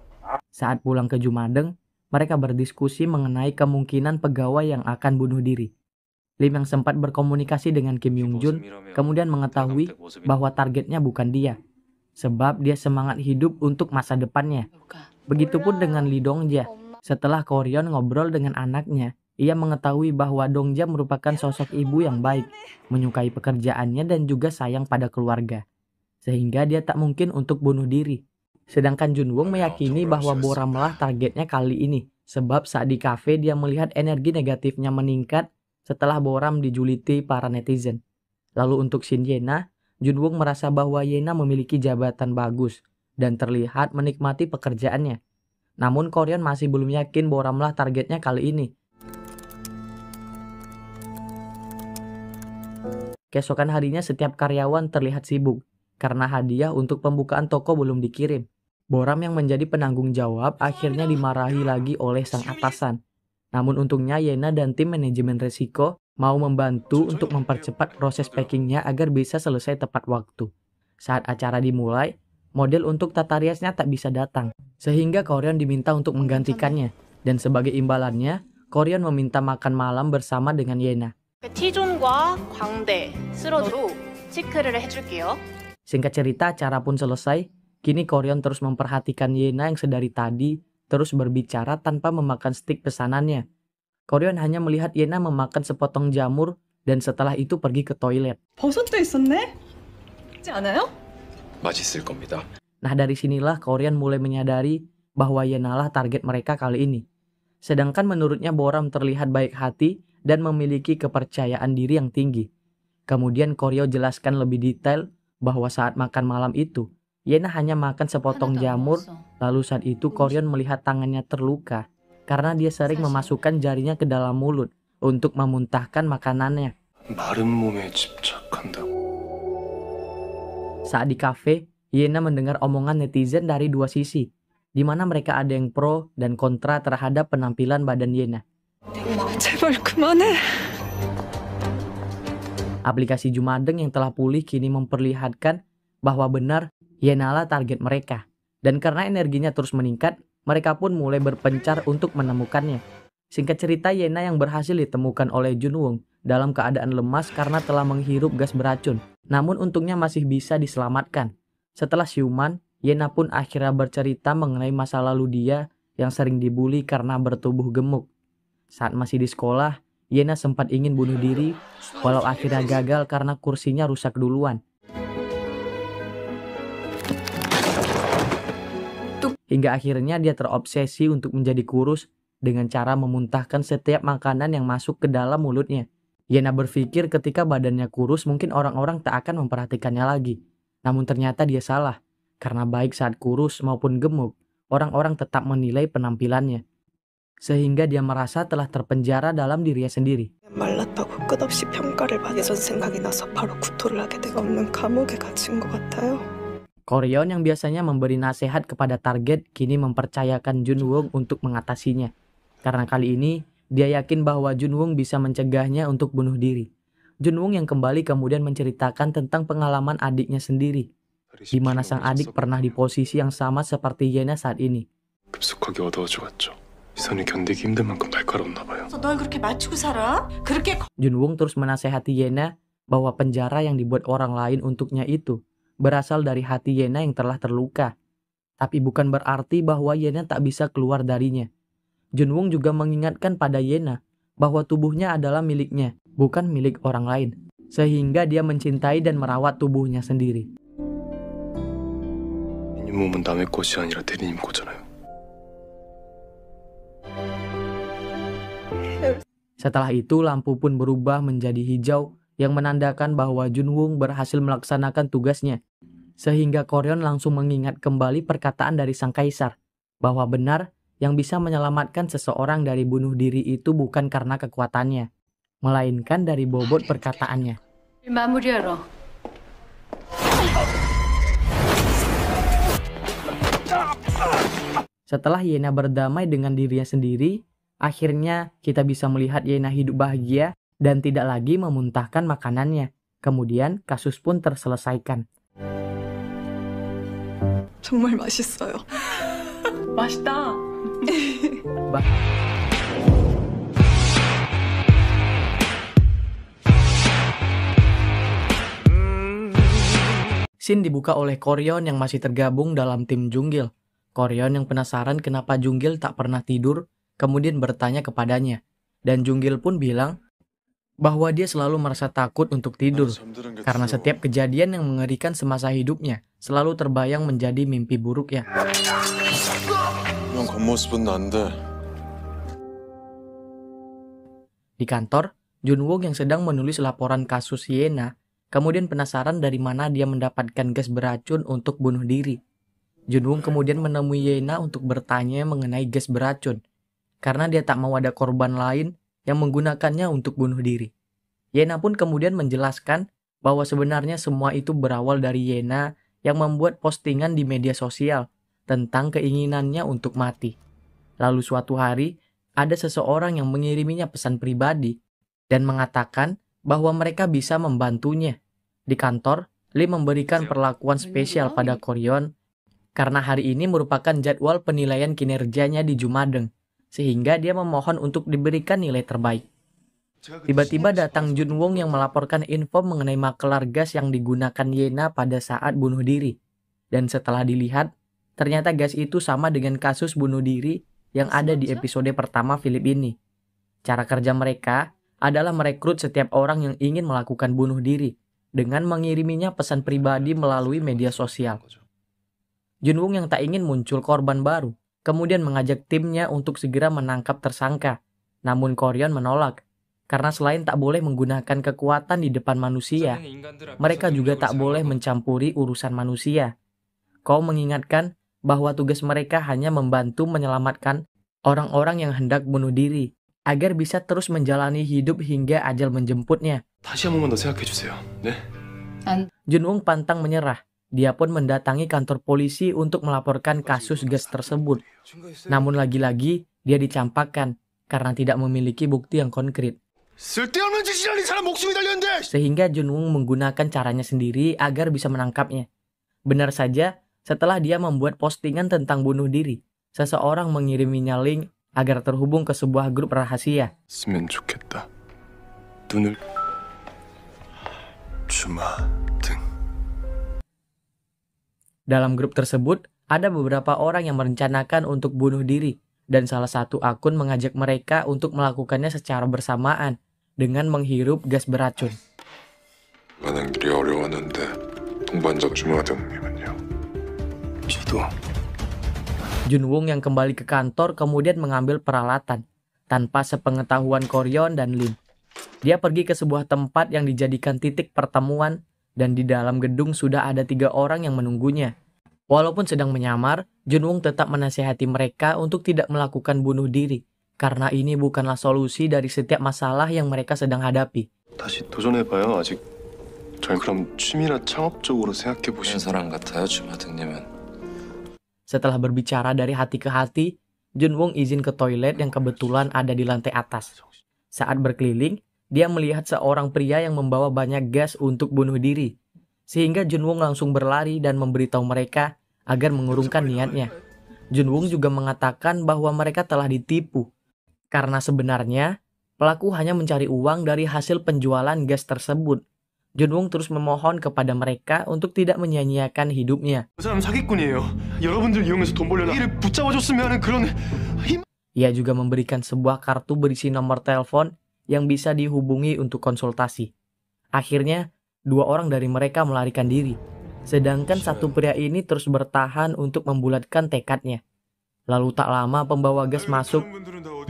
Saat pulang ke Jumadeng, mereka berdiskusi mengenai kemungkinan pegawai yang akan bunuh diri. Lim yang sempat berkomunikasi dengan Kim Yung Jun kemudian mengetahui bahwa targetnya bukan dia, sebab dia semangat hidup untuk masa depannya. Begitupun dengan Lee Dongja. Setelah Koryon ngobrol dengan anaknya, ia mengetahui bahwa Dongja merupakan sosok ibu yang baik, menyukai pekerjaannya dan juga sayang pada keluarga. Sehingga dia tak mungkin untuk bunuh diri. Sedangkan Junwon meyakini bahwa Boramlah targetnya kali ini, sebab saat di kafe dia melihat energi negatifnya meningkat setelah Boram dijuliti para netizen. Lalu untuk Shin Yena, Junwon merasa bahwa Yena memiliki jabatan bagus dan terlihat menikmati pekerjaannya. Namun Koryon masih belum yakin Boramlah targetnya kali ini. Keesokan harinya setiap karyawan terlihat sibuk karena hadiah untuk pembukaan toko belum dikirim. Boram yang menjadi penanggung jawab akhirnya dimarahi lagi oleh sang atasan. Namun untungnya Yena dan tim manajemen resiko mau membantu untuk mempercepat proses packingnya agar bisa selesai tepat waktu. Saat acara dimulai, model untuk tata riasnya tak bisa datang, sehingga Koryon diminta untuk menggantikannya. Dan sebagai imbalannya, Koryon meminta makan malam bersama dengan Yena. Tjon과 광대 스러드로 체크를 해줄게요. Singkat cerita, acara pun selesai. Kini Koryon terus memperhatikan Yena yang sedari tadi terus berbicara tanpa memakan stik pesanannya. Koryon hanya melihat Yena memakan sepotong jamur dan setelah itu pergi ke toilet. 버섯도 있었네? 그렇지 않아요? 맛있을 겁니다. Nah dari sinilah Koryon mulai menyadari bahwa Yena lah target mereka kali ini. Sedangkan menurutnya Boram terlihat baik hati dan memiliki kepercayaan diri yang tinggi. Kemudian Koryo jelaskan lebih detail bahwa saat makan malam itu, Yena hanya makan sepotong jamur, lalu saat itu Koryon melihat tangannya terluka karena dia sering memasukkan jarinya ke dalam mulut untuk memuntahkan makanannya. 마른 몸에 집착한다고. Saat di kafe, Yena mendengar omongan netizen dari dua sisi, di mana mereka ada yang pro dan kontra terhadap penampilan badan Yena. 제발 그만해. Aplikasi Jumadeng yang telah pulih kini memperlihatkan bahwa benar Yena lah target mereka. Dan karena energinya terus meningkat, mereka pun mulai berpencar untuk menemukannya. Singkat cerita, Yena yang berhasil ditemukan oleh Junwon dalam keadaan lemas karena telah menghirup gas beracun. Namun untungnya masih bisa diselamatkan. Setelah siuman, Yena pun akhirnya bercerita mengenai masa lalu dia yang sering dibully karena bertubuh gemuk. Saat masih di sekolah, Yena sempat ingin bunuh diri, walau akhirnya gagal karena kursinya rusak duluan. Hingga akhirnya dia terobsesi untuk menjadi kurus dengan cara memuntahkan setiap makanan yang masuk ke dalam mulutnya. Yena berpikir ketika badannya kurus mungkin orang-orang tak akan memperhatikannya lagi. Namun ternyata dia salah, karena baik saat kurus maupun gemuk, orang-orang tetap menilai penampilannya. Sehingga dia merasa telah terpenjara dalam dirinya sendiri. 말랐다고 끝없이 평가를 받는 생각이 나서 바로 구토를 하게 돼가 없는 감옥에 갇힌 것 같아요. Koryon yang biasanya memberi nasihat kepada target kini mempercayakan Junwon untuk mengatasinya. Karena kali ini, dia yakin bahwa Junwon bisa mencegahnya untuk bunuh diri. Junwon yang kembali kemudian menceritakan tentang pengalaman adiknya sendiri, di mana sang adik pernah di posisi yang sama seperti Yena saat ini. 급속하게 어두워져갔죠. 시선이 견디기 힘든 만큼 날카로웠나 봐요. 널 그렇게 맞추고 살아? 그렇게 Junwon terus menasehati Yena bahwa penjara yang dibuat orang lain untuknya itu berasal dari hati Yena yang telah terluka. Tapi bukan berarti bahwa Yena tak bisa keluar darinya. Junwon juga mengingatkan pada Yena bahwa tubuhnya adalah miliknya, bukan milik orang lain. Sehingga dia mencintai dan merawat tubuhnya sendiri. 이 몸은 남의 것이 아니라 대리님 거잖아요. Setelah itu lampu pun berubah menjadi hijau yang menandakan bahwa Junwon berhasil melaksanakan tugasnya. Sehingga Koryon langsung mengingat kembali perkataan dari sang kaisar, bahwa benar yang bisa menyelamatkan seseorang dari bunuh diri itu bukan karena kekuatannya, melainkan dari bobot perkataannya. 마무리하러. Setelah Yena berdamai dengan dirinya sendiri, akhirnya kita bisa melihat Yena hidup bahagia dan tidak lagi memuntahkan makanannya. Kemudian kasus pun terselesaikan. 정말 맛있어요. 맛있다. Scene dibuka oleh Koryon yang masih tergabung dalam tim Junggil. Koryon yang penasaran kenapa Junggil tak pernah tidur, kemudian bertanya kepadanya. Dan Junggil pun bilang bahwa dia selalu merasa takut untuk tidur, karena setiap kejadian yang mengerikan semasa hidupnya selalu terbayang menjadi mimpi buruknya. 형 겉모습은 난데 Di kantor, Junwook yang sedang menulis laporan kasus Yena, kemudian penasaran dari mana dia mendapatkan gas beracun untuk bunuh diri. Junwook kemudian menemui Yena untuk bertanya mengenai gas beracun, karena dia tak mau ada korban lain yang menggunakannya untuk bunuh diri. Yena pun kemudian menjelaskan bahwa sebenarnya semua itu berawal dari Yena yang membuat postingan di media sosial tentang keinginannya untuk mati. Lalu suatu hari, ada seseorang yang mengiriminya pesan pribadi dan mengatakan bahwa mereka bisa membantunya. Di kantor, Lee memberikan perlakuan spesial pada Koryon karena hari ini merupakan jadwal penilaian kinerjanya di Jumadeng, sehingga dia memohon untuk diberikan nilai terbaik. Tiba-tiba datang Junwook yang melaporkan info mengenai makelar gas yang digunakan Yena pada saat bunuh diri. Dan setelah dilihat, ternyata gas itu sama dengan kasus bunuh diri yang ada di episode pertama film ini. Cara kerja mereka adalah merekrut setiap orang yang ingin melakukan bunuh diri dengan mengiriminya pesan pribadi melalui media sosial. Junwook yang tak ingin muncul korban baru, kemudian mengajak timnya untuk segera menangkap tersangka. Namun Koryon menolak, karena selain tak boleh menggunakan kekuatan di depan manusia, mereka juga tak boleh mencampuri urusan manusia. Kau mengingatkan bahwa tugas mereka hanya membantu menyelamatkan orang-orang yang hendak bunuh diri, agar bisa terus menjalani hidup hingga ajal menjemputnya. 다시 한 번만 더 생각해 주세요. 네? Junwook pantang menyerah. Dia pun mendatangi kantor polisi untuk melaporkan kasus gas tersebut. Namun lagi-lagi dia dicampakkan karena tidak memiliki bukti yang konkret. 쓸데없는 짓이라니 사람 목숨이 달렸는데. Sehingga Junwook menggunakan caranya sendiri agar bisa menangkapnya. Benar saja, setelah dia membuat postingan tentang bunuh diri, seseorang mengiriminya link agar terhubung ke sebuah grup rahasia. 쓰면 좋겠다. 눈을 주마등. Dalam grup tersebut, ada beberapa orang yang merencanakan untuk bunuh diri, dan salah satu akun mengajak mereka untuk melakukannya secara bersamaan dengan menghirup gas beracun. 가는 길이 어려웠는데 동반자 주마등님은요? 저도 Junwook yang kembali ke kantor kemudian mengambil peralatan, tanpa sepengetahuan Koryon dan Lim. Dia pergi ke sebuah tempat yang dijadikan titik pertemuan, dan di dalam gedung sudah ada 3 orang yang menunggunya. Walaupun sedang menyamar, Junwook tetap menasihati mereka untuk tidak melakukan bunuh diri, karena ini bukanlah solusi dari setiap masalah yang mereka sedang hadapi. 다시 도전해봐요. 아직 전 그럼 취미나 창업적으로 생각해 보신 사람 같아요, 주마등님은. Setelah berbicara dari hati ke hati, Junwook izin ke toilet yang kebetulan ada di lantai atas. Saat berkeliling, dia melihat seorang pria yang membawa banyak gas untuk bunuh diri. Sehingga Junwook langsung berlari dan memberitahu mereka agar mengurungkan niatnya. Junwook juga mengatakan bahwa mereka telah ditipu. Karena sebenarnya, pelaku hanya mencari uang dari hasil penjualan gas tersebut. Junwook terus memohon kepada mereka untuk tidak menyia-nyiakan hidupnya. 그 사람 사기꾼이에요. 여러분들 이용해서 돈 벌려다 이를 붙잡아줬으면 하는 그런 힘. Ia juga memberikan sebuah kartu berisi nomor telepon yang bisa dihubungi untuk konsultasi. Akhirnya, 2 orang dari mereka melarikan diri. Sedangkan satu pria ini terus bertahan untuk membulatkan tekadnya. Lalu tak lama pembawa gas masuk.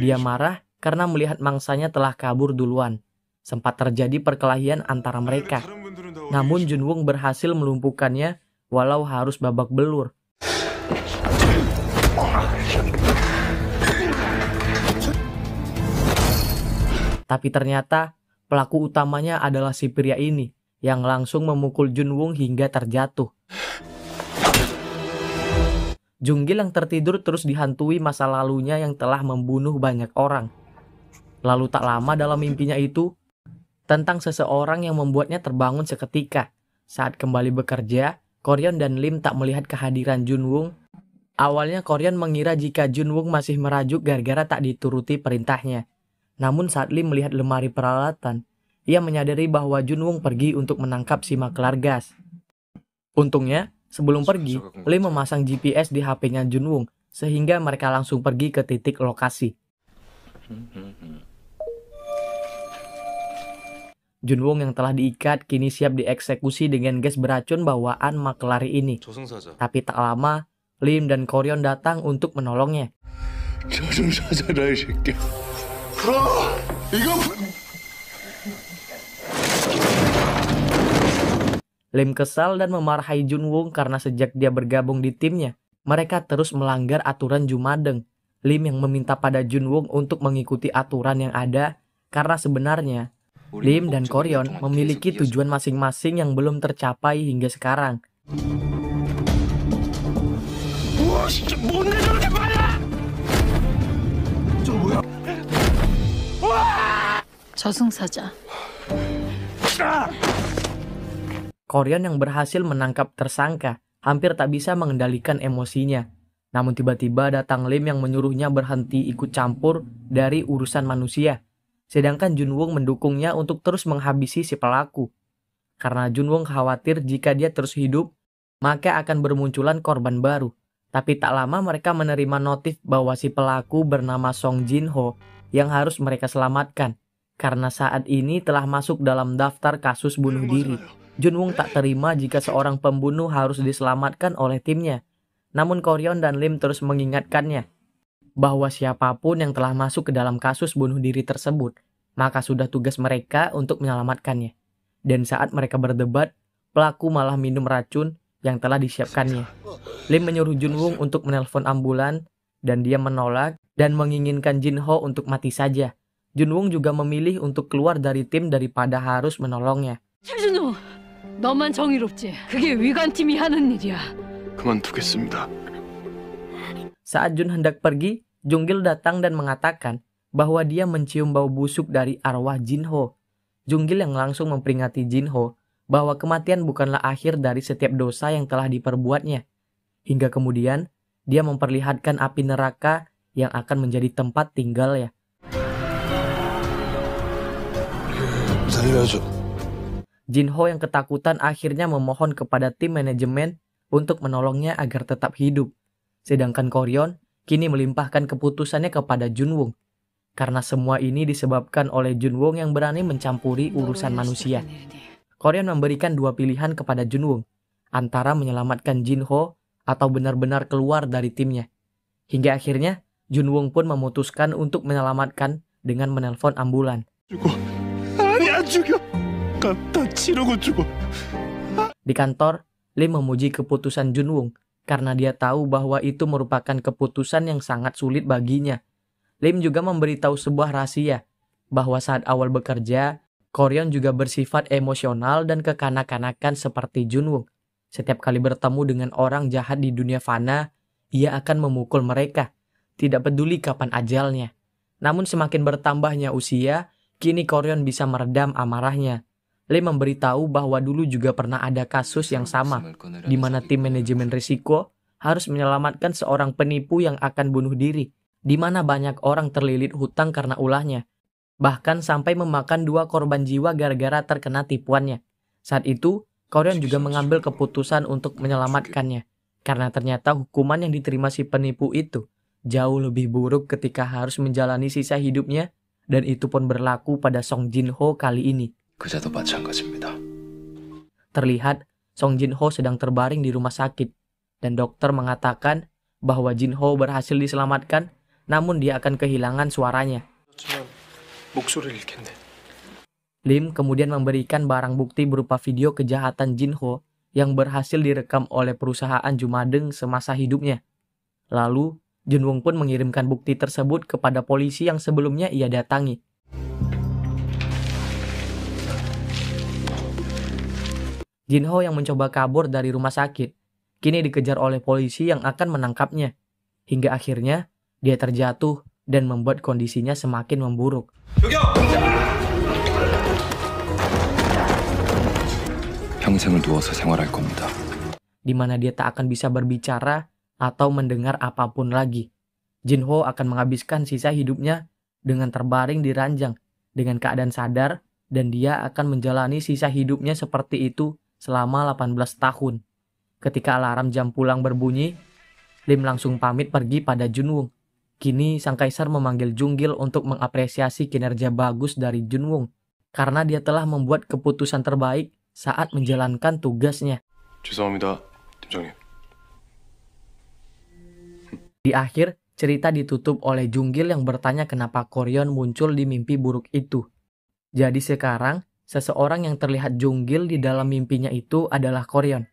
Dia marah karena melihat mangsanya telah kabur duluan. Sempat terjadi perkelahian antara mereka. Namun Junwook berhasil melumpuhkannya walau harus babak belur. Tapi ternyata pelaku utamanya adalah si pria ini yang langsung memukul Junwook hingga terjatuh. Junggil yang tertidur terus dihantui masa lalunya yang telah membunuh banyak orang. Lalu tak lama dalam mimpinya itu, tentang seseorang yang membuatnya terbangun seketika. Saat kembali bekerja, Koryon dan Lim tak melihat kehadiran Junwook Awalnya Koryon mengira jika Junwoong masih merajuk gara-gara tak dituruti perintahnya. Namun saat Lim melihat lemari peralatan, ia menyadari bahwa Junwoong pergi untuk menangkap si maklar gas. Untungnya, sebelum pergi, Lim memasang GPS di HP-nya Junwoong, sehingga mereka langsung pergi ke titik lokasi. Junwoong yang telah diikat kini siap dieksekusi dengan gas beracun bawaan maklar ini. Tapi tak lama, Lim dan Koryon datang untuk menolongnya. Lim kesal dan memarahi Junwoong karena sejak dia bergabung di timnya, mereka terus melanggar aturan Jumadeng. Lim yang meminta pada Junwoong untuk mengikuti aturan yang ada karena sebenarnya Lim dan Koryon memiliki tujuan masing-masing yang belum tercapai hingga sekarang. 저승사자. Koryon yang berhasil menangkap tersangka hampir tak bisa mengendalikan emosinya. Namun tiba-tiba datang Lim yang menyuruhnya berhenti ikut campur dari urusan manusia. Sedangkan Junwoong mendukungnya untuk terus menghabisi si pelaku. Karena Junwoong khawatir jika dia terus hidup, maka akan bermunculan korban baru. Tapi tak lama mereka menerima notif bahwa si pelaku bernama Song Jin-ho yang harus mereka selamatkan. Karena saat ini telah masuk dalam daftar kasus bunuh diri. Junwoong tak terima jika seorang pembunuh harus diselamatkan oleh timnya. Namun Koryon dan Lim terus mengingatkannya bahwa siapapun yang telah masuk ke dalam kasus bunuh diri tersebut, maka sudah tugas mereka untuk menyelamatkannya. Dan saat mereka berdebat, pelaku malah minum racun yang telah disiapkannya. Lim menyuruh Junwoong untuk menelpon ambulan, dan dia menolak dan menginginkan Jin-ho untuk mati saja. Junwoong juga memilih untuk keluar dari tim daripada harus menolongnya. 최준호, 너만 정의롭지. 그게 위관팀이 하는 일이야. 그만두겠습니다. Saat Jun hendak pergi, Junggil datang dan mengatakan bahwa dia mencium bau busuk dari arwah Jin-ho. Junggil yang langsung memperingati Jin-ho bahwa kematian bukanlah akhir dari setiap dosa yang telah diperbuatnya. Hingga kemudian, dia memperlihatkan api neraka yang akan menjadi tempat tinggalnya. Jin-ho yang ketakutan akhirnya memohon kepada tim manajemen untuk menolongnya agar tetap hidup. Sedangkan Koryon kini melimpahkan keputusannya kepada Junwoong. Karena semua ini disebabkan oleh Junwoong yang berani mencampuri urusan manusia. Koryon memberikan dua pilihan kepada Junwoong, antara menyelamatkan Jin-ho atau benar-benar keluar dari timnya. Hingga akhirnya, Junwoong pun memutuskan untuk menyelamatkan dengan menelpon ambulan. Di kantor, Lim memuji keputusan Junwoong karena dia tahu bahwa itu merupakan keputusan yang sangat sulit baginya. Lim juga memberitahu sebuah rahasia bahwa saat awal bekerja, Koryon juga bersifat emosional dan kekanak-kanakan seperti Junwoong. Setiap kali bertemu dengan orang jahat di dunia fana, ia akan memukul mereka, tidak peduli kapan ajalnya. Namun semakin bertambahnya usia, kini Koryon bisa meredam amarahnya. Lim memberitahu bahwa dulu juga pernah ada kasus yang sama, di mana tim manajemen risiko harus menyelamatkan seorang penipu yang akan bunuh diri, di mana banyak orang terlilit hutang karena ulahnya. Bahkan sampai memakan 2 korban jiwa gara-gara terkena tipuannya. Saat itu, Koryon juga mengambil keputusan untuk menyelamatkannya, karena ternyata hukuman yang diterima si penipu itu jauh lebih buruk ketika harus menjalani sisa hidupnya, dan itu pun berlaku pada Song Jin-ho kali ini. 그자도 마찬가지입니다. Terlihat, Song Jin-ho sedang terbaring di rumah sakit, dan dokter mengatakan bahwa Jin-ho berhasil diselamatkan, namun dia akan kehilangan suaranya. Lim kemudian memberikan barang bukti berupa video kejahatan Jin-ho yang berhasil direkam oleh perusahaan Jumadeng semasa hidupnya. Lalu, Junwoong pun mengirimkan bukti tersebut kepada polisi yang sebelumnya ia datangi. Jin-ho yang mencoba kabur dari rumah sakit, kini dikejar oleh polisi yang akan menangkapnya. Hingga akhirnya, dia terjatuh dan membuat kondisinya semakin memburuk. 평생을 누워서 생활할 겁니다. Di mana dia tak akan bisa berbicara atau mendengar apapun lagi. Jinho akan menghabiskan sisa hidupnya dengan terbaring di ranjang dengan keadaan sadar, dan dia akan menjalani sisa hidupnya seperti itu selama 18 tahun. Ketika alarm jam pulang berbunyi, Lim langsung pamit pergi pada Junwoo. Kini sang kaisar memanggil Junggil untuk mengapresiasi kinerja bagus dari Junwoo karena dia telah membuat keputusan terbaik saat menjalankan tugasnya. 죄송합니다, 팀장님. Di akhir, cerita ditutup oleh Junggil yang bertanya kenapa Koryon muncul di mimpi buruk itu. Jadi sekarang, seseorang yang terlihat Junggil di dalam mimpinya itu adalah Koryon.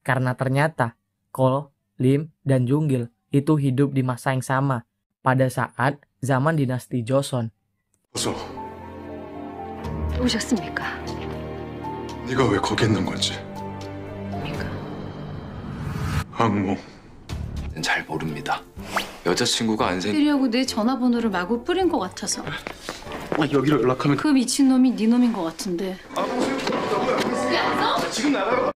Karena ternyata, Ko, Lim, dan Junggil itu hidup di masa yang sama, pada saat zaman dinasti Joseon. 어서, 오셨습니까? 네가 왜 거기 있는 건지. 악몽. 잘 모릅니다. 여자친구가 안 생... 필요하고 내 전화번호를 마구 뿌린 것 같아서. 여기로 연락하면 그 미친놈이 네 놈인 것 같은데. 지금 나가요.